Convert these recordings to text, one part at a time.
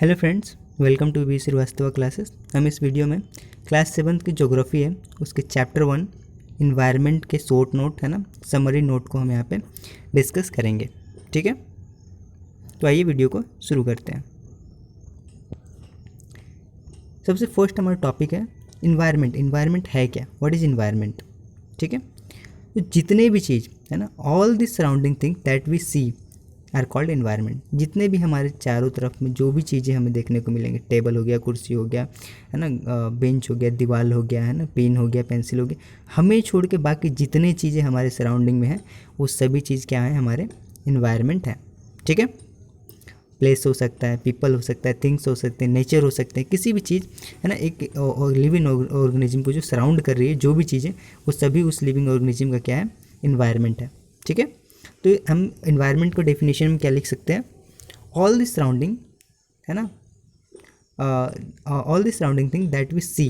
Hello friends, welcome to B Srivastava classes. हम इस video में क्लास 7 की ज्योग्राफी है उसके चैप्टर 1 इन्वायरमेंट के शॉर्ट नोट है ना, समरी नोट को हम यहाँ पे डिस्कस करेंगे। ठीक है, तो आइए वीडियो को शुरू करते हैं। सबसे फर्स्ट हमारा टॉपिक है इन्वायरमेंट। इन्वायरमेंट है क्या, व्हाट इज़ इन्वायरमेंट। ठीक है, तो जितने भी चीज़ है ना, all this surrounding thing that we see are called environment. जितने भी हमारे चारों तरफ में जो भी चीज़ें हमें देखने को मिलेंगे, टेबल हो गया, कुर्सी हो गया है ना, बेंच हो गया, दीवार हो गया है ना, पेन हो गया, पेंसिल हो गया, हमें छोड़ के बाकी जितने चीज़ें हमारे सराउंडिंग में हैं वो सभी चीज़ क्या है, हमारे इन्वायरमेंट है। ठीक है, प्लेस हो सकता है, पीपल हो सकता है, थिंग्स हो सकते हैं, नेचर हो सकते हैं, किसी भी चीज़ है ना, एक लिविंग ऑर्गेनिज्म को जो सराउंड कर रही है, जो भी चीज़ें, वो सभी उस लिविंग ऑर्गेनिज्म का क्या है, इन्वायरमेंट है। ठीक है, तो हम इन्वायरमेंट को डेफिनेशन में क्या लिख सकते हैं, ऑल दिस सराउंडिंग है ना, all this surrounding thing that we see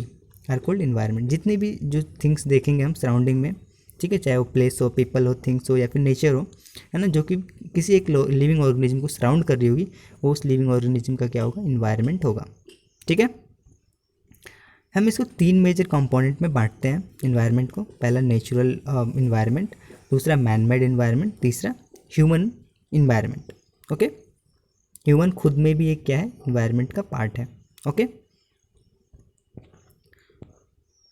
are called environment. जितनी भी जो थिंग्स देखेंगे हम सराउंडिंग में, ठीक है, चाहे वो प्लेस हो, पीपल हो, थिंग्स हो या फिर नेचर हो, है ना, जो कि किसी एक लिविंग ऑर्गेनिज्म को सराउंड कर रही होगी, वो उस लिविंग ऑर्गेनिज्म का क्या होगा, इन्वायरमेंट होगा। ठीक है, हम इसको 3 मेजर कंपोनेंट में बांटते हैं इन्वायरमेंट को। पहला नेचुरल इन्वायरमेंट, दूसरा मैन मेड इन्वायरमेंट, तीसरा ह्यूमन इन्वायरमेंट। ओके, ह्यूमन खुद में भी एक क्या है, इन्वायरमेंट का पार्ट है। ओके,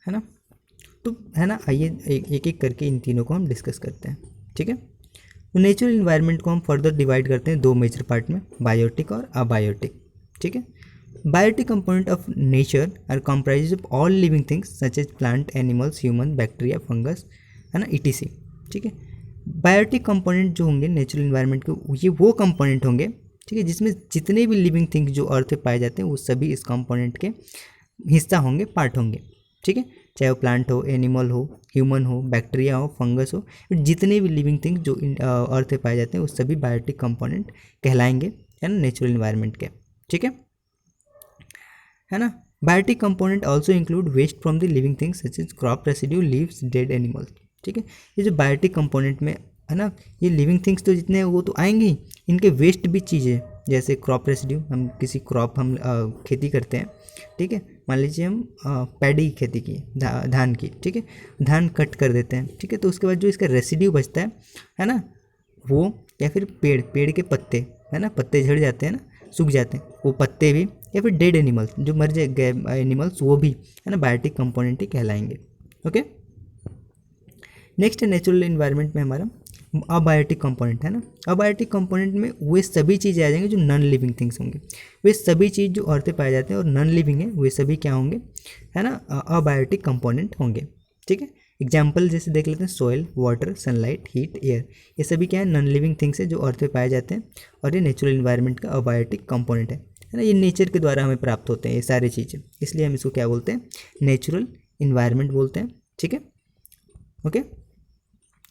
है ना, तो है ना, आइए एक एक करके इन तीनों को हम डिस्कस करते हैं। ठीक है, तो नेचुरल इन्वायरमेंट को हम फर्दर डिवाइड करते हैं 2 मेजर पार्ट में, बायोटिक और अबायोटिक। ठीक है, biotic component of nature are comprise of all living things such as plant, animals, human, bacteria, fungus, है ना, ईटीसी। ठीक है, बायोटिक कंपोनेंट जो होंगे नेचुरल इन्वायरमेंट के, ये वो कंपोनेंट होंगे, ठीक है, जिसमें जितने भी लिविंग थिंग्स जो अर्थ पे पाए जाते हैं वो सभी इस कंपोनेंट के हिस्सा होंगे, पार्ट होंगे। ठीक है, चाहे वो प्लांट हो, एनिमल हो, ह्यूमन हो, बैक्टीरिया हो, फंगस हो, जितने भी लिविंग थिंग्स जो अर्थ पे पाए जाते हैं वो सभी बायोटिक कंपोनेंट कहलाएंगे, है ना, नेचुरल इन्वायरमेंट के। ठीक है ना। Biotic component also include waste from the living things such as crop residue, leaves, dead animals. ठीक है, ये जो बायोटिक कंपोनेंट में है ना, ये लिविंग थिंग्स तो जितने हैं वो तो आएंगे ही, इनके वेस्ट भी चीज़ें, जैसे क्रॉप रेसिड्यू, हम किसी क्रॉप हम खेती करते हैं, ठीक है, मान लीजिए हम पैडी की खेती की, धान की, ठीक है, धान कट कर देते हैं, ठीक है, तो उसके बाद जो इसका रेसिड्यू बचता है ना, वो, या फिर पेड़ के पत्ते, है ना, पत्ते झड़ जाते हैं ना, सूख जाते हैं, वो पत्ते भी, या फिर डेड एनिमल्स, जो मर गए एनिमल्स, वो भी है ना, बायोटिक कंपोनेंट ही कहलाएंगे। ओके, नेक्स्ट है नेचुरल इन्वायरमेंट में हमारा अबायोटिक कंपोनेंट, है ना। अबायोटिक कंपोनेंट में वे सभी चीज़ें आ जाएंगे जो नॉन लिविंग थिंग्स होंगे। वे सभी चीज़ जो अर्थ पे पाए जाते हैं और नॉन लिविंग है, वे सभी क्या होंगे, है ना, अबायोटिक कंपोनेंट होंगे। ठीक है, एग्जाम्पल जैसे देख लेते हैं, soil, water, sunlight, heat, air, ये सभी क्या है, नॉन लिविंग थिंग्स है जो अर्थ पे पाए जाते हैं, और ये नेचुरल इन्वायरमेंट का अबायोटिक कंपोनेंट है ना। ये नेचर के द्वारा हमें प्राप्त होते हैं ये सारी चीज़ें, इसलिए हम इसको क्या बोलते हैं, नेचुरल इन्वायरमेंट बोलते हैं। ठीक है, ओके,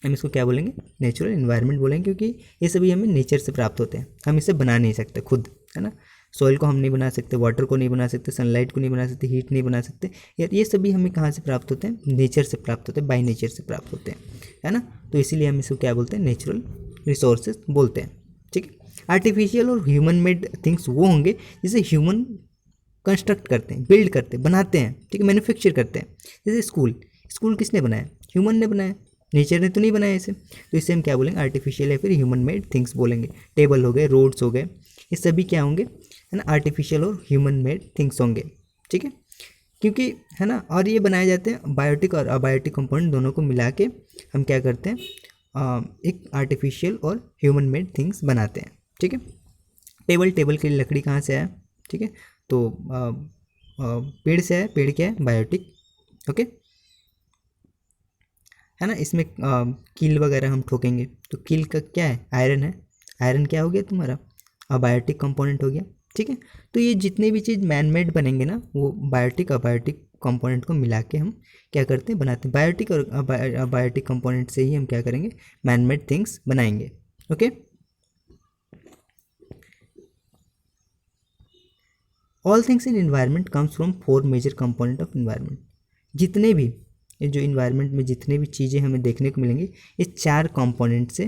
हम इसको क्या बोलेंगे, नेचुरल इन्वायरमेंट बोलेंगे, क्योंकि ये सभी हमें नेचर से प्राप्त होते हैं, हम इसे बना नहीं सकते खुद, है ना। सॉइल को हम नहीं बना सकते, वाटर को नहीं बना सकते, सनलाइट को नहीं बना सकते, हीट नहीं बना सकते, ये सभी हमें कहाँ से प्राप्त होते हैं, नेचर से प्राप्त होते हैं, बाय नेचर से प्राप्त होते हैं, है ना। तो इसीलिए हम इसको क्या बोलते हैं, नेचुरल रिसोर्सेज बोलते हैं। ठीक है, आर्टिफिशियल और ह्यूमन मेड थिंग्स वो होंगे जिसे ह्यूमन कंस्ट्रक्ट करते हैं, बिल्ड करते हैं, बनाते हैं, ठीक है, मैन्युफैक्चर करते हैं। जैसे स्कूल किसने बनाया, ह्यूमन ने बनाया, नेचर ने तो नहीं बनाया इसे, तो इसे हम क्या बोलेंगे, आर्टिफिशियल या फिर ह्यूमन मेड थिंग्स बोलेंगे। टेबल हो गए, रोड्स हो गए, ये सभी क्या होंगे, है ना, आर्टिफिशियल और ह्यूमन मेड थिंग्स होंगे। ठीक है, क्योंकि है ना, और ये बनाए जाते हैं बायोटिक और अबायोटिक कंपोनेंट दोनों को मिला के हम क्या करते हैं, एक आर्टिफिशियल और ह्यूमन मेड थिंग्स बनाते हैं। ठीक है, टेबल की लकड़ी कहाँ से आया, ठीक है, तो पेड़ से आया, पेड़ क्या है, बायोटिक। ओके, है ना, इसमें कील वगैरह हम ठोकेंगे तो कील का क्या है, आयरन है, आयरन क्या हो गया तुम्हारा, अबायोटिक कंपोनेंट हो गया। ठीक है, तो ये जितने भी चीज़ मैन मेड बनेंगे ना, वो बायोटिक अबायोटिक कंपोनेंट को मिला के हम क्या करते हैं, बनाते हैं। बायोटिक और अबायोटिक कंपोनेंट से ही हम क्या करेंगे, मैन मेड थिंग्स बनाएंगे। Okay, all things in environment comes from 4 major component of environment. जितने भी ये जो इन्वायरमेंट में जितने भी चीज़ें हमें देखने को मिलेंगी, ये 4 कंपोनेंट से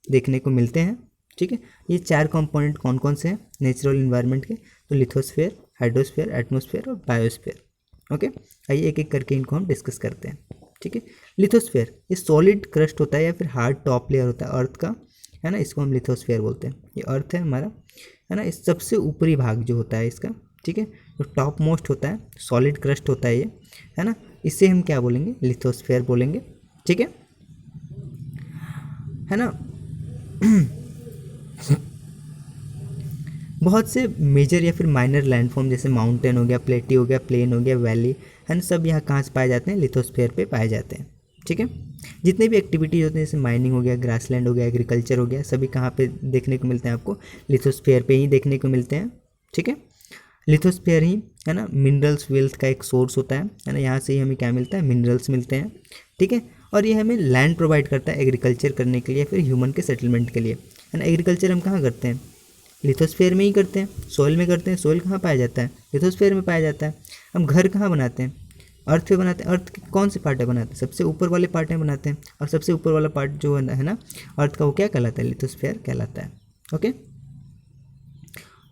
देखने को मिलते हैं, ठीक है। ये 4 कंपोनेंट कौन कौन से हैं नेचुरल इन्वायरमेंट के? तो लिथोस्फीयर, हाइड्रोस्फीयर, एटमॉस्फेयर और बायोस्फीयर। ओके, आइए एक एक करके इनको हम डिस्कस करते हैं। ठीक है, लिथोस्फीयर ये सॉलिड क्रस्ट होता है या फिर हार्ड टॉप लेयर होता है अर्थ का, है ना, इसको हम लिथोस्फीयर बोलते हैं। ये अर्थ है हमारा, है ना, इस सबसे ऊपरी भाग जो होता है इसका, ठीक है, जो टॉप मोस्ट होता है, सॉलिड क्रस्ट होता है ये, है ना, इसे हम क्या बोलेंगे? लिथोस्फीयर बोलेंगे। ठीक है ना। बहुत से मेजर या फिर माइनर लैंडफॉर्म जैसे माउंटेन हो गया, प्लेटी हो गया, प्लेन हो गया, वैली, है ना, सब यहाँ कहाँ से पाए जाते हैं? लिथोस्फीयर पे पाए जाते हैं। ठीक है, जितने भी एक्टिविटीज होते हैं जैसे माइनिंग हो गया, ग्रासलैंड हो गया, एग्रीकल्चर हो गया, सभी कहाँ पे देखने को मिलते हैं? आपको लिथोस्फीयर पे ही देखने को मिलते हैं। ठीक है, लिथोस्फीयर ही, है ना, मिनरल्स वेल्थ का एक सोर्स होता है ना, यहाँ से ही हमें क्या मिलता है? मिनरल्स मिलते हैं। ठीक है, और ये हमें लैंड प्रोवाइड करता है एग्रीकल्चर करने के लिए, फिर ह्यूमन के सेटलमेंट के लिए, है ना। एग्रीकल्चर हम कहाँ करते हैं? लिथोस्फीयर में ही करते हैं, सोइल में करते हैं। सोइल कहाँ पाया जाता है? लिथोस्फीयर में पाया जाता है। हम घर कहाँ बनाते हैं? अर्थ पे बनाते हैं। अर्थ के कौन से पार्ट है बनाते हैं? सबसे ऊपर वाले पार्ट में बनाते हैं, और सबसे ऊपर वाला पार्ट जो है ना अर्थ का, वो क्या कहलाता है? लिथोस्फीयर कहलाता है। ओके,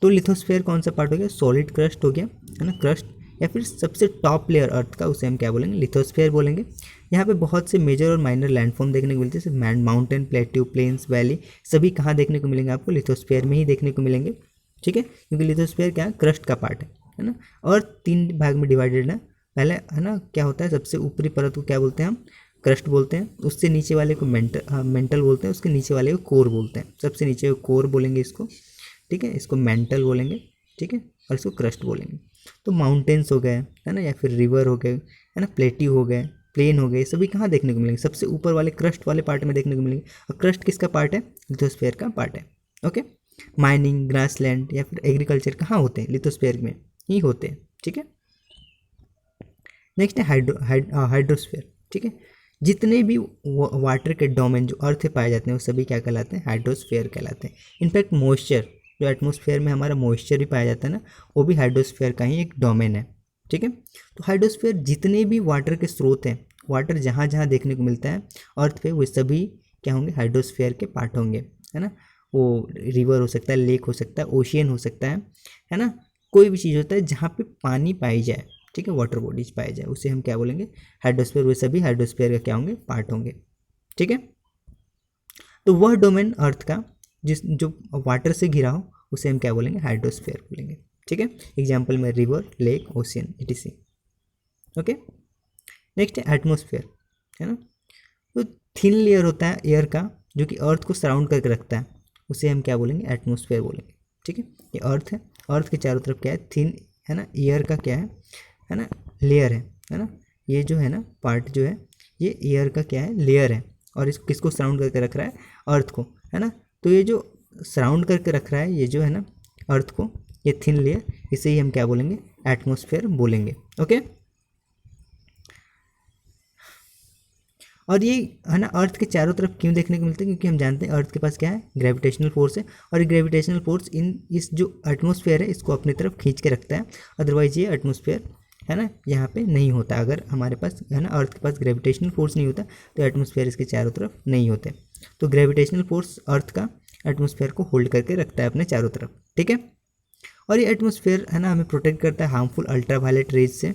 तो लिथोस्फीयर कौन सा पार्ट हो गया? सॉलिड क्रस्ट हो गया, है ना, क्रस्ट, या फिर सबसे टॉप लेयर अर्थ का, उसे हम क्या बोलेंगे? लिथोस्फीयर बोलेंगे। यहाँ पे बहुत से मेजर और माइनर लैंडफॉर्म देखने को मिलते हैं, जैसे माउंटेन, प्लेट्यू, प्लेन्स, वैली, सभी कहाँ देखने को मिलेंगे? आपको लिथोस्फीयर में ही देखने को मिलेंगे। ठीक है, क्योंकि लिथोस्फीयर क्या है? क्रस्ट का पार्ट है ना, और 3 भाग में डिवाइडेड है। पहले, है ना, क्या होता है? सबसे ऊपरी परत को क्या बोलते हैं हम? क्रस्ट बोलते हैं। उससे नीचे वाले को मेंटल बोलते हैं। उसके नीचे वाले को कोर बोलते हैं। सबसे नीचे को कोर बोलेंगे इसको, ठीक है, इसको मेंटल बोलेंगे, ठीक है, और इसको क्रस्ट बोलेंगे। तो माउंटेन्स हो गए, है ना, या फिर रिवर हो गए, है ना, प्लेट्यू हो गए, प्लेन हो गए, सभी कहाँ देखने को मिलेंगे? सबसे ऊपर वाले क्रस्ट वाले पार्ट में देखने को मिलेंगे। और क्रस्ट किसका पार्ट है? लिथोस्फीयर का पार्ट है। ओके, माइनिंग, ग्रासलैंड या फिर एग्रीकल्चर कहाँ होते हैं? लिथोस्फीयर में ही होते हैं। ठीक है, नेक्स्ट है हाइड्रोस्फीयर। ठीक है, जितने भी वाटर के डोमेन जो अर्थ पे पाए जाते हैं वो सभी क्या कहलाते हैं? हाइड्रोस्फीयर कहलाते हैं। इनफैक्ट मॉइस्चर, जो एटमॉस्फेयर में हमारा मॉइस्चर भी पाया जाता है ना, वो भी हाइड्रोस्फीयर का ही एक डोमेन है। ठीक है, तो हाइड्रोस्फीयर जितने भी वाटर के स्रोत हैं, वाटर जहाँ जहाँ देखने को मिलता है अर्थ पे, वो सभी क्या होंगे? हाइड्रोस्फीयर के पार्ट होंगे, है ना। वो रिवर हो सकता है, लेक हो सकता है, ओशियन हो सकता है ना, कोई भी चीज़ होता है जहाँ पे पानी पाई जाए, ठीक है, वाटर बॉडीज पाए जाए, उसे हम क्या बोलेंगे? हाइड्रोस्फीयर। वे सभी हाइड्रोस्फीयर का क्या होंगे? पार्ट होंगे। ठीक है, तो वह डोमेन अर्थ का जो वाटर से घिरा हो उसे हम क्या बोलेंगे? हाइड्रोस्फीयर बोलेंगे। ठीक है, एग्जाम्पल में river, lake, ocean, etc। Okay, next है एटमॉस्फेयर, है ना। तो थिन लेयर होता है एयर का जो कि अर्थ को सराउंड करके रखता है, उसे हम क्या बोलेंगे? एटमॉस्फेयर बोलेंगे। ठीक है, ये अर्थ है, अर्थ के चारों तरफ क्या है? थिन, है ना, एयर का क्या है ना, लेयर है ना। ये जो है ना पार्ट जो है, ये एयर का क्या है? लेयर है, और इस किसको सराउंड करके रख रहा है? अर्थ को, है ना। तो ये जो सराउंड करके रख रहा है, ये जो है ना अर्थ को, ये थिन लेयर, इसे ही हम क्या बोलेंगे? एटमॉस्फेयर बोलेंगे। ओके, और ये, है ना, अर्थ के चारों तरफ क्यों देखने को मिलते हैं? क्योंकि हम जानते हैं अर्थ के पास क्या है? ग्रेविटेशनल फोर्स है, और ये ग्रेविटेशनल फोर्स इस जो एटमॉस्फेयर है इसको अपनी तरफ खींच के रखता है। अदरवाइज ये एटमॉस्फेयर, है ना, यहाँ पे नहीं होता। अगर हमारे पास, है ना, अर्थ के पास ग्रेविटेशनल फोर्स नहीं होता तो एटमॉस्फेयर इसके चारों तरफ नहीं होते। तो ग्रेविटेशनल फोर्स अर्थ का एटमॉस्फेयर को होल्ड करके रखता है अपने चारों तरफ। ठीक है, और ये एटमॉस्फेयर, है ना, हमें प्रोटेक्ट करता है हार्मफुल अल्ट्रावायलेट रेज से,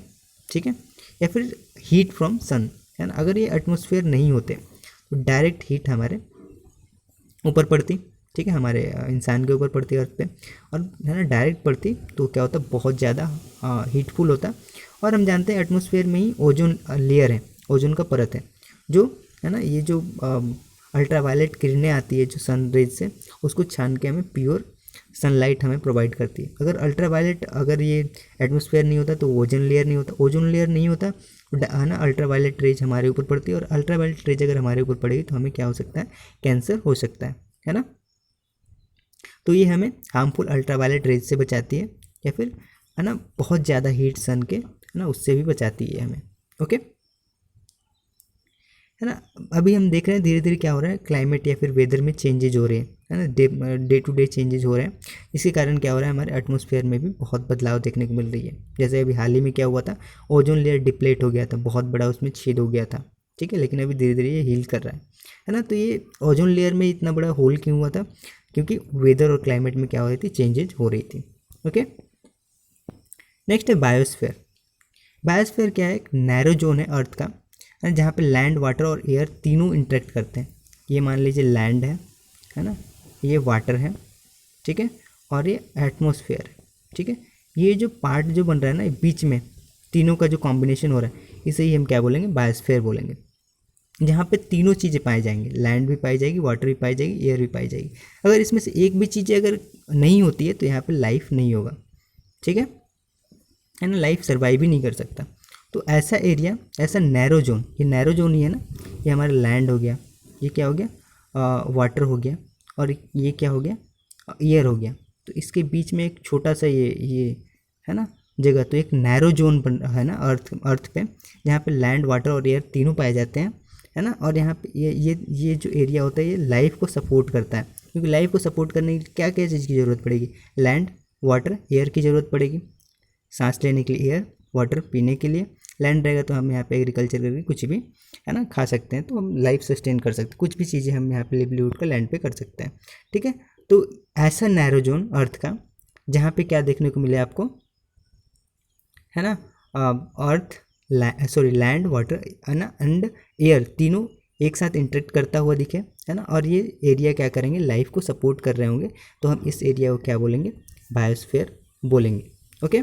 ठीक है, या फिर हीट फ्रॉम सन, है ना। अगर ये एटमॉस्फेयर नहीं होते तो डायरेक्ट हीट हमारे ऊपर पड़ती, ठीक है, हमारे इंसान के ऊपर पड़ती अर्थ पे, और, है ना, डायरेक्ट पड़ती तो क्या होता? बहुत ज़्यादा हीटफुल होता। और हम जानते हैं एटमॉस्फेयर में ही ओजोन लेयर है, ओजोन का परत है, जो, है ना, ये जो अल्ट्रावायलेट किरणें आती है जो सन रेज से, उसको छान के हमें प्योर सनलाइट हमें प्रोवाइड करती है। अगर अल्ट्रावायलेट, अगर ये एटमॉस्फेयर नहीं होता तो ओजोन लेयर नहीं होता, ओजोन लेयर नहीं होता, है ना, अल्ट्रावायलेट रेज हमारे ऊपर पड़ती है, और अल्ट्रावायलेट रेज अगर हमारे ऊपर पड़ेगी तो हमें क्या हो सकता है? कैंसर हो सकता है ना। तो ये हमें हार्मफुल अल्ट्रावायलेट रेज से बचाती है, या फिर, है ना, बहुत ज़्यादा हीट सन के, है ना, उससे भी बचाती है हमें। ओके, है ना। अभी हम देख रहे हैं धीरे धीरे क्या हो रहा है, क्लाइमेट या फिर वेदर में चेंजेज हो रहे हैं, है ना, डे टू डे चेंजेज हो रहे हैं। इसी कारण क्या हो रहा है, हमारे एटमॉस्फेयर में भी बहुत बदलाव देखने को मिल रही है। जैसे अभी हाल ही में क्या हुआ था, ओजोन लेयर डिप्लेट हो गया था, बहुत बड़ा उसमें छेद हो गया था, ठीक है, लेकिन अभी धीरे धीरे ये हील कर रहा है ना। तो ये ओजोन लेयर में इतना बड़ा होल क्यों हुआ था? क्योंकि वेदर और क्लाइमेट में क्या हो रही थी, चेंजेज हो रही थी। ओके, नेक्स्ट है बायोस्फीयर। बायोस्फीयर क्या है, एक नैरो जोन है अर्थ का, जहाँ पे लैंड, वाटर और एयर तीनों इंटरेक्ट करते हैं। ये मान लीजिए लैंड है ना, ये वाटर है, ठीक है, और ये एटमॉस्फेयर है, ठीक है। ये जो पार्ट जो बन रहा है ना बीच में, तीनों का जो कॉम्बिनेशन हो रहा है, इसे ही हम क्या बोलेंगे, बायोस्फीयर बोलेंगे, जहाँ पे तीनों चीज़ें पाई जाएंगी, लैंड भी पाई जाएगी, वाटर भी पाई जाएगी, एयर भी पाई जाएगी। अगर इसमें से एक भी चीज़ें अगर नहीं होती है तो यहाँ पे लाइफ नहीं होगा, ठीक है ना, लाइफ सर्वाइव ही नहीं कर सकता। तो ऐसा एरिया, ऐसा नैरो जोन, ये नैरो जोन ही है ना, ये हमारा लैंड हो गया, ये क्या हो गया, वाटर हो गया, और ये क्या हो गया, एयर हो गया। तो इसके बीच में एक छोटा सा ये है ना जगह, तो एक नैरो जोन बन है ना अर्थ पे, जहाँ पे लैंड, वाटर और एयर तीनों पाए जाते हैं, है ना। और यहाँ पे ये जो एरिया होता है ये लाइफ को सपोर्ट करता है, क्योंकि लाइफ को सपोर्ट करने के लिए क्या क्या चीज़ की ज़रूरत पड़ेगी, लैंड, वाटर, एयर की ज़रूरत पड़ेगी। सांस लेने के लिए एयर, वाटर पीने के लिए, लैंड रहेगा तो हम यहाँ पे एग्रीकल्चर करके कुछ भी है ना खा सकते हैं, तो हम लाइफ सस्टेन कर सकते हैं, कुछ भी चीज़ें हम यहाँ पे लिवलीहुड का लैंड पे कर सकते हैं, ठीक है। तो ऐसा नैरो जोन अर्थ का, जहाँ पे क्या देखने को मिले आपको, है ना, अर्थ, लैंड, वाटर है ना एंड एयर तीनों एक साथ इंटरेक्ट करता हुआ दिखे, है ना। और ये एरिया क्या करेंगे, लाइफ को सपोर्ट कर रहे होंगे, तो हम इस एरिया को क्या बोलेंगे, बायोस्फीयर बोलेंगे। ओके,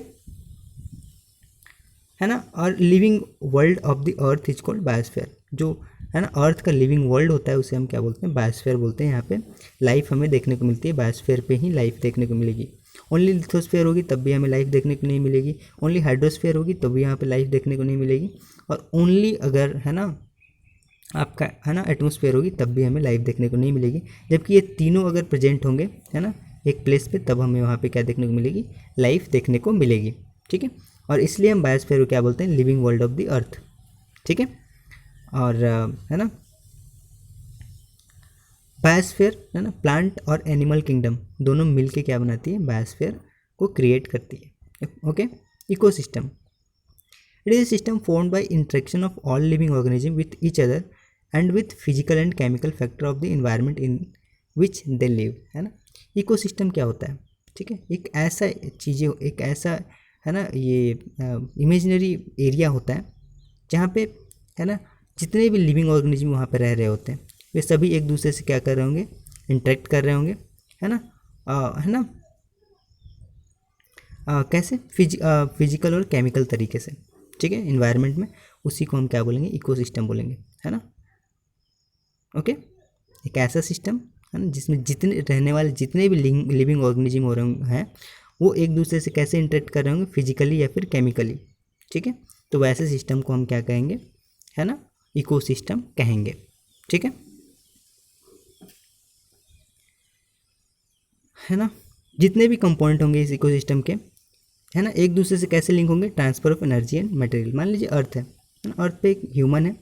है ना। और living world of the earth is called biosphere, जो है ना अर्थ का लिविंग वर्ल्ड होता है उसे हम क्या बोलते हैं, बायोस्फीयर बोलते हैं। यहाँ पे लाइफ हमें देखने को मिलती है, बायोस्फीयर पे ही लाइफ देखने को मिलेगी। ओनली लिथोस्फीयर होगी तब भी हमें लाइफ देखने को नहीं मिलेगी, ओनली हाइड्रोस्फीयर होगी तब भी यहाँ पे लाइफ देखने को नहीं मिलेगी, और ओनली अगर है ना आपका है ना एटमॉस्फेयर होगी तब भी हमें लाइफ देखने को नहीं मिलेगी। जबकि ये तीनों अगर प्रेजेंट होंगे है ना एक प्लेस पे, तब हमें वहाँ पे क्या देखने को मिलेगी, लाइफ देखने को मिलेगी, ठीक है। और इसलिए हम बायोस्फीयर को क्या बोलते हैं, लिविंग वर्ल्ड ऑफ द अर्थ, ठीक है। और है ना बायोस्फीयर है ना प्लांट और एनिमल किंगडम दोनों मिलके क्या बनाती है, बायोस्फीयर को क्रिएट करती है। Okay, ecosystem, it is a system formed by interaction of all living organisms with each other and with physical and chemical factor of the environment in which they live, है ना। Ecosystem क्या होता है, ठीक है, एक ऐसा चीज़ें, एक ऐसा है ना ये इमेजिनरी एरिया होता है जहाँ पे है ना जितने भी लिविंग ऑर्गेनिज्म वहाँ पे रह रहे होते हैं वे सभी एक दूसरे से क्या कर रहे होंगे, इंटरेक्ट कर रहे होंगे, है ना, है ना कैसे, फिजिकल और केमिकल तरीके से, ठीक है, इन्वायरमेंट में। उसी को हम क्या बोलेंगे, इकोसिस्टम बोलेंगे, है ना। ओके, एक ऐसा सिस्टम है ना जिसमें जितने रहने वाले जितने भी लिविंग ऑर्गेनिज्म हो रहे हैं वो एक दूसरे से कैसे इंटरेक्ट कर रहे होंगे, फिजिकली या फिर केमिकली, ठीक है। तो वैसे सिस्टम को हम क्या कहेंगे, है ना, इकोसिस्टम कहेंगे, ठीक है ना। जितने भी कंपोनेंट होंगे इस इकोसिस्टम के, है ना, एक दूसरे से कैसे लिंक होंगे, transfer of energy and material. मान लीजिए अर्थ है ना, अर्थ पे एक ह्यूमन है,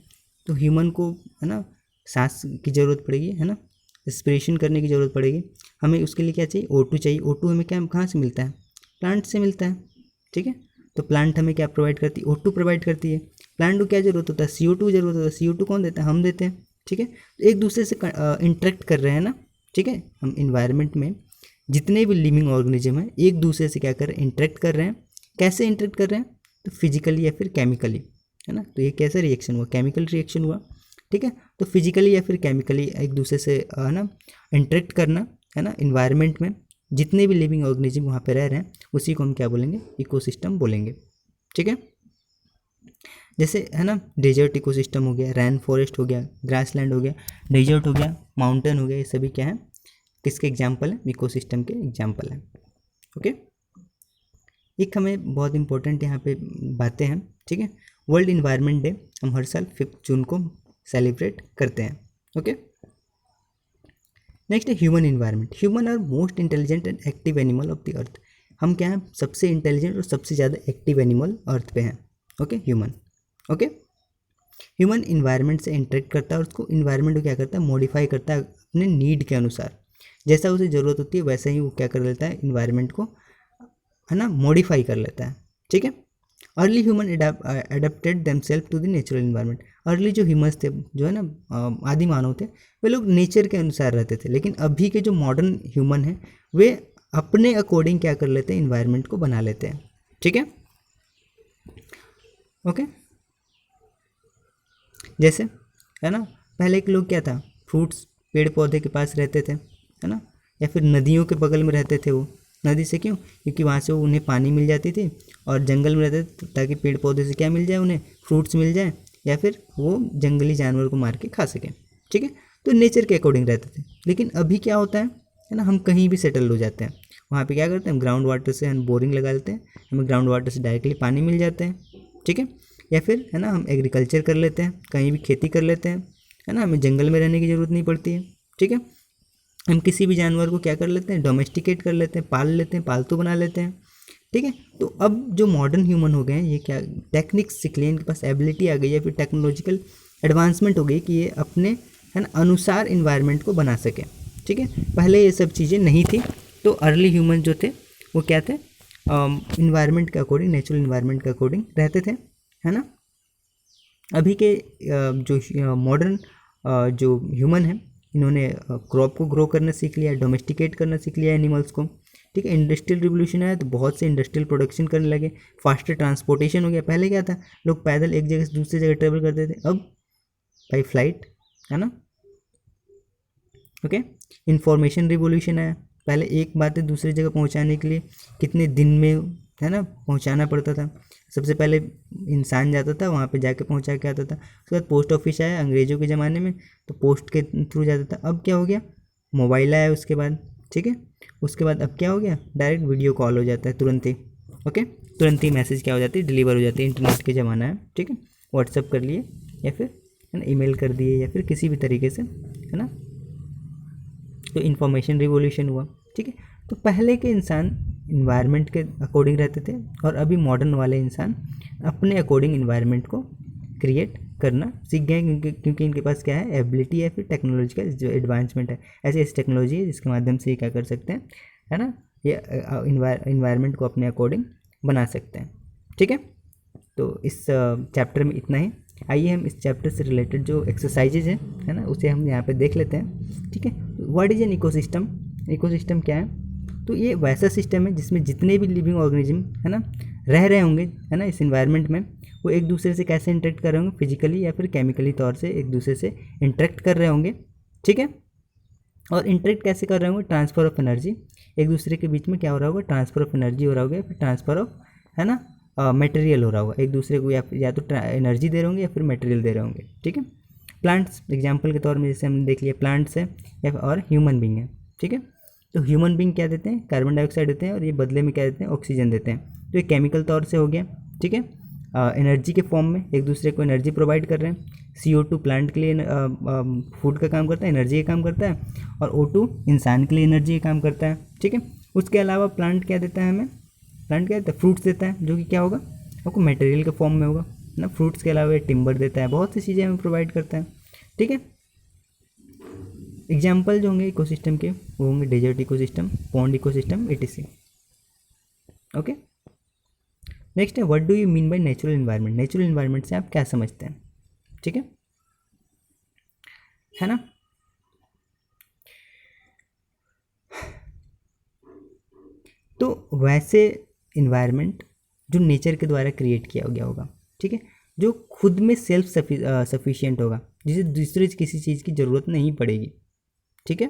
तो ह्यूमन को है ना सांस की ज़रूरत पड़ेगी, है ना, रेस्पिरेशन करने की ज़रूरत पड़ेगी। हमें उसके लिए क्या चाहिए, O2 चाहिए। O2 हमें क्या कहाँ से मिलता है, प्लांट से मिलता है, ठीक है। तो प्लांट हमें क्या प्रोवाइड करती है, O2 प्रोवाइड करती है। प्लांट को क्या ज़रूरत होता है, CO2 ज़रूरत होता है। CO2 कौन देता है, हम देते हैं, ठीक है। तो एक दूसरे से इंटरेक्ट कर रहे हैं ना, ठीक है। हम इन्वायरमेंट में जितने भी लिविंग ऑर्गेनिज्म हैं एक दूसरे से क्या कर रहे हैं, इंटरेक्ट कर रहे हैं। कैसे इंटरेक्ट कर रहे हैं, तो फिजिकली या फिर केमिकली, है ना। तो ये कैसा रिएक्शन हुआ, केमिकल रिएक्शन हुआ, ठीक है। तो फिजिकली या फिर केमिकली एक दूसरे से है ना इंटरेक्ट करना, है ना, इन्वायरमेंट में जितने भी लिविंग ऑर्गेनिज्म वहाँ पे रह रहे हैं उसी को हम क्या बोलेंगे, इकोसिस्टम बोलेंगे, ठीक है। जैसे है ना डेजर्ट इकोसिस्टम हो गया, रैन फॉरेस्ट हो गया, ग्रासलैंड हो गया, डेजर्ट हो गया, माउंटेन हो गया, ये सभी क्या है, किसके एग्जाम्पल है, इकोसिस्टम के एग्जाम्पल है। ओके, एक हमें बहुत इंपॉर्टेंट यहाँ पे बातें हैं, ठीक है। वर्ल्ड इन्वायरमेंट डे हम हर साल 5 जून को सेलिब्रेट करते हैं। ओके, नेक्स्ट है human environment. Human are most intelligent and active animal of the earth. हम क्या हैं, सबसे इंटेलिजेंट और सबसे ज़्यादा एक्टिव एनिमल अर्थ पे हैं। Okay, human. Okay, human environment से इंटरेक्ट करता है और उसको इन्वायरमेंट को क्या करता है, मॉडिफाई करता है अपने नीड के अनुसार। जैसा उसे ज़रूरत होती है वैसा ही वो क्या कर लेता है, इन्वायरमेंट को है ना मॉडिफाई कर लेता है, ठीक है। Early human adapted themself to the natural environment. Early जो ह्यूमंस थे, जो है ना आदि मानव थे, वे लोग नेचर के अनुसार रहते थे। लेकिन अभी के जो मॉडर्न ह्यूमन हैं वे अपने अकॉर्डिंग क्या कर लेते हैं, इन्वायरमेंट को बना लेते हैं। ठीक है, ओके। जैसे है ना, पहले के लोग क्या था, फ्रूट्स पेड़ पौधे के पास रहते थे, है ना, या फिर नदियों के बगल में रहते थे। वो नदी से क्यों, क्योंकि वहाँ से उन्हें पानी मिल जाती थी, और जंगल में रहते थे ताकि पेड़ पौधे से क्या मिल जाए, उन्हें फ्रूट्स मिल जाए, या फिर वो जंगली जानवर को मार के खा सकें। ठीक है, तो नेचर के अकॉर्डिंग रहते थे। लेकिन अभी क्या होता है ना, हम कहीं भी सेटल हो जाते हैं। वहाँ पे क्या करते हैं, हम ग्राउंड वाटर से हम बोरिंग लगा लेते हैं, हमें ग्राउंड वाटर से डायरेक्टली पानी मिल जाते हैं। ठीक है, या फिर है ना हम एग्रीकल्चर कर लेते हैं, कहीं भी खेती कर लेते हैं, है ना, हमें जंगल में रहने की ज़रूरत नहीं पड़ती है। ठीक है, हम किसी भी जानवर को क्या कर लेते हैं, डोमेस्टिकेट कर लेते हैं, पाल लेते हैं, पालतू बना लेते हैं। ठीक है, तो अब जो मॉडर्न ह्यूमन हो गए हैं, ये क्या टेक्निक्स सीख लिए, इनके पास एबिलिटी आ गई है, फिर टेक्नोलॉजिकल एडवांसमेंट हो गई कि ये अपने है ना अनुसार इन्वायरमेंट को बना सके। ठीक है, पहले ये सब चीज़ें नहीं थी। तो अर्ली ह्यूमन जो थे वो क्या थे, इन्वायरमेंट के अकॉर्डिंग, नेचुरल इन्वायरमेंट के अकॉर्डिंग रहते थे, है ना। अभी के जो मॉडर्न जो ह्यूमन हैं, इन्होंने क्रॉप को ग्रो करना सीख लिया, डोमेस्टिकेट करना सीख लिया एनिमल्स को। ठीक है, इंडस्ट्रियल रिवोल्यूशन आया तो बहुत से इंडस्ट्रियल प्रोडक्शन करने लगे, फास्टर ट्रांसपोर्टेशन हो गया। पहले क्या था, लोग पैदल एक जगह से दूसरी जगह ट्रेवल करते थे, अब बाई फ्लाइट, है ना। ओके, इंफॉर्मेशन रिवोल्यूशन आया। पहले एक बात दूसरी जगह पहुंचाने के लिए कितने दिन में, है ना, पहुंचाना पड़ता था। सबसे पहले इंसान जाता था, वहाँ पे जाके पहुंचा के आता था। उसके बाद पोस्ट ऑफिस आया अंग्रेज़ों के ज़माने में, तो पोस्ट के थ्रू जाता था। अब क्या हो गया, मोबाइल आया उसके बाद। ठीक है, उसके बाद अब क्या हो गया, डायरेक्ट वीडियो कॉल हो जाता है तुरंत ही। ओके, तुरंत ही मैसेज क्या हो जाती है, डिलीवर हो जाती है। इंटरनेट के ज़माना है। ठीक है, व्हाट्सअप कर लिए, या फिर है ना ईमेल कर दिए, या फिर किसी भी तरीके से, है ना। तो इन्फॉर्मेशन रिवोल्यूशन हुआ। ठीक है, तो पहले के इंसान इन्वायरमेंट के अकॉर्डिंग रहते थे, और अभी मॉडर्न वाले इंसान अपने अकॉर्डिंग इन्वायरमेंट को क्रिएट करना सीख गए, क्योंकि इनके पास क्या है, एबिलिटी है, फिर टेक्नोलॉजिकल जो एडवांसमेंट है। ऐसी ऐसी टेक्नोलॉजी है जिसके माध्यम से ये क्या कर सकते हैं, है ना, ये इन्वायरमेंट को अपने अकॉर्डिंग बना सकते हैं। ठीक है, तो इस चैप्टर में इतना ही। आइए हम इस चैप्टर से रिलेटेड जो एक्सरसाइजेज हैं, है ना, उसे हम यहाँ पे देख लेते हैं। ठीक है, what is an ecosystem, ecosystem क्या है, तो ये वैसा सिस्टम है जिसमें जितने भी लिविंग ऑर्गेनिज्म, है ना, रह रहे होंगे, है ना, इस इन्वायरमेंट में, वो एक दूसरे से कैसे इंटरेक्ट कर रहे होंगे, फिजिकली या फिर केमिकली तौर से एक दूसरे से इंटरेक्ट कर रहे होंगे। ठीक है, और इंटरेक्ट कैसे कर रहे होंगे, ट्रांसफ़र ऑफ एनर्जी, एक दूसरे के बीच में क्या हो रहा होगा, ट्रांसफ़र ऑफ एनर्जी हो रहा होगा, फिर ट्रांसफ़र ऑफ, है ना, मटेरियल हो रहा होगा। एक दूसरे को या तो एनर्जी दे रहे होंगे या फिर मटेरियल दे रहे होंगे। ठीक है, प्लांट्स एग्जांपल के तौर में जैसे हमने देख लिया, प्लांट्स है या और ह्यूमन बींग है। ठीक है, तो ह्यूमन बींग क्या देते हैं, कार्बन डाइऑक्साइड देते हैं, और ये बदले में क्या देते हैं, ऑक्सीजन देते हैं। तो ये केमिकल तौर से हो गया। ठीक है, एनर्जी के फॉर्म में एक दूसरे को एनर्जी प्रोवाइड कर रहे हैं। CO2 प्लांट के लिए फूड का काम करता है, एनर्जी का काम करता है, और O2 इंसान के लिए एनर्जी का काम करता है। ठीक है, उसके अलावा प्लांट क्या देता है हमें, प्लांट क्या देता है, फ्रूट्स देता है, जो कि क्या होगा, आपको मटेरियल के फॉर्म में होगा ना। फ्रूट्स के अलावा टिम्बर देता है, बहुत सी चीज़ें हमें प्रोवाइड करता है। ठीक है, एग्जाम्पल जो होंगे इकोसिस्टम के वो होंगे desert ecosystem, pond ecosystem, etc। Okay, next है what do you mean by natural environment, natural environment से आप क्या समझते हैं। ठीक है ना। तो वैसे इन्वायरमेंट जो नेचर के द्वारा क्रिएट किया गया होगा। ठीक है, जो खुद में सेल्फ सफिशिएंट होगा, जिसे दूसरे किसी चीज़ की ज़रूरत नहीं पड़ेगी। ठीक है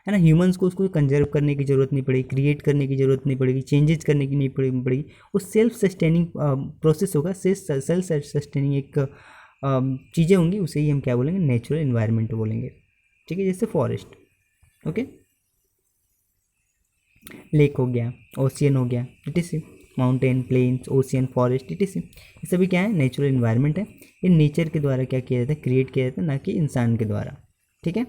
ना, ह्यूमंस को उसको कंजर्व करने की ज़रूरत नहीं पड़ेगी, क्रिएट करने की ज़रूरत नहीं पड़ेगी, चेंजेस करने की नहीं पड़ेगी। वो सेल्फ सस्टेनिंग प्रोसेस होगा, सेल्फ सस्टेनिंग एक चीज़ें होंगी, उसे ही हम क्या बोलेंगे, नेचुरल इन्वायरमेंट बोलेंगे। ठीक है, जैसे फॉरेस्ट, ओके, लेक हो गया, ओशियन हो गया, etc। Mountain, plains, ocean, forest, etc। ये सभी क्या है, नेचुरल इन्वायरमेंट है। ये नेचर के द्वारा क्या किया जाता है, क्रिएट किया जाता है, ना कि इंसान के द्वारा। ठीक है,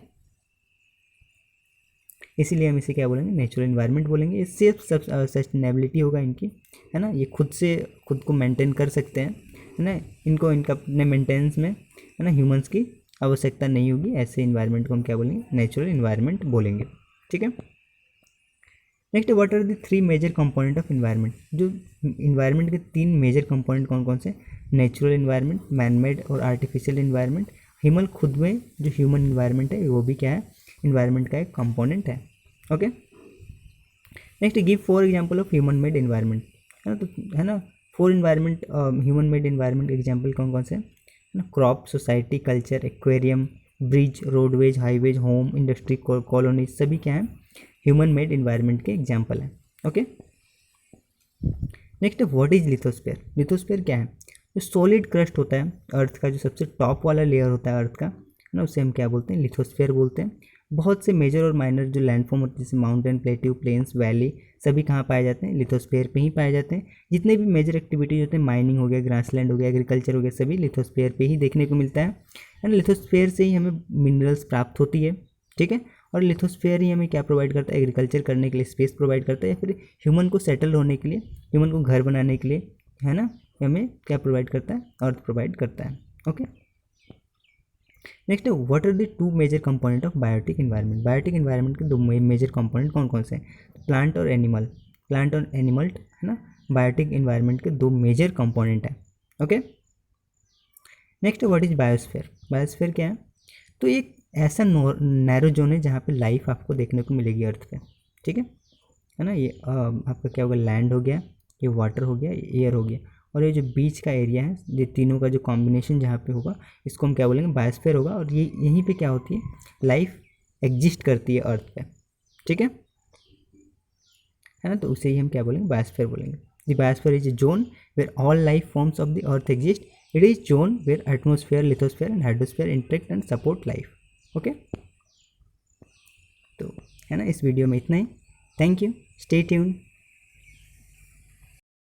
इसीलिए हम इसे क्या बोलेंगे, नेचुरल इन्वायरमेंट बोलेंगे। ये सिर्फ सस्टेनेबिलिटी होगा इनकी, है ना, ये खुद से खुद को मेंटेन कर सकते हैं, है ना, इनको इनका अपने मेंटेनेंस में, है ना, ह्यूमंस की आवश्यकता नहीं होगी। ऐसे इन्वायरमेंट को हम क्या बोलेंगे, नेचुरल इन्वायरमेंट बोलेंगे। ठीक है, next, what are the 3 major component of environment, जो इन्वायरमेंट के 3 मेजर कंपोनेंट कौन कौन से, नेचुरल इन्वायरमेंट, मैन मेड और आर्टिफिशियल इन्वायरमेंट। ह्यूमन खुद में जो ह्यूमन इन्वायरमेंट है वो भी क्या है, इन्वायरमेंट का एक कंपोनेंट है। Okay, next, give 4 example of human made environment, है ना, तो है ना 4 environment human made environment example कौन कौन से है ना, crop, society, culture, aquarium, bridge, roadways, highways, home, industry, colony, सभी क्या है, ह्यूमन मेड इन्वायरमेंट के एग्जाम्पल हैं। Okay, next, what is lithosphere. Lithosphere क्या है, जो सॉलिड क्रस्ट होता है अर्थ का, जो सबसे टॉप वाला लेयर होता है अर्थ का, है ना, उसे हम क्या बोलते हैं, लिथोस्फीयर बोलते हैं। बहुत से मेजर और माइनर जो लैंडफॉर्म होते हैं जैसे माउंटेन, प्लेट्यू, प्लेन्स, वैली, सभी कहाँ पाए जाते हैं, लिथोस्फीयर पे ही पाए जाते हैं। जितने भी मेजर एक्टिविटीज होते हैं, माइनिंग हो गया, ग्रासलैंड हो गया, एग्रीकल्चर हो गया, सभी लिथोस्फीयर पे ही देखने को मिलता है ना। लिथोस्फीयर से ही हमें मिनरल्स प्राप्त होती है, ठीक है, और लिथोस्फीयर ही हमें क्या प्रोवाइड करता है, एग्रीकल्चर करने के लिए स्पेस प्रोवाइड करता है, या फिर ह्यूमन को सेटल होने के लिए, ह्यूमन को घर बनाने के लिए, है ना, हमें क्या प्रोवाइड करता है, अर्थ प्रोवाइड करता है। Okay, next, what are the 2 major component of biotic environment. Biotic environment के 2 मेजर कंपोनेंट कौन कौन से हैं, प्लांट और एनिमल, प्लांट और एनिमल, है ना, बायोटिक इन्वायरमेंट के 2 मेजर कंपोनेंट हैं। Okay, next, what is biosphere. Biosphere क्या है, तो एक ऐसा नैरो जोन है जहाँ पे लाइफ आपको देखने को मिलेगी अर्थ पे, ठीक है ना। ये आपका क्या होगा, लैंड हो गया, ये वाटर हो गया, एयर हो गया, और ये जो बीच का एरिया है, ये तीनों का जो कॉम्बिनेशन जहाँ पे होगा, इसको हम क्या बोलेंगे, बायोस्फीयर होगा। और ये यहीं पे क्या होती है, लाइफ एग्जिस्ट करती है अर्थ पे, ठीक है ना, तो उसे ही हम क्या बोलेंगे, बायोस्फीयर बोलेंगे। The biosphere is a zone where all life forms of the earth exist. It is zone where atmosphere, lithosphere and hydrosphere interact and support life. Okay, तो है ना, इस वीडियो में इतना ही। Thank you, stay tuned.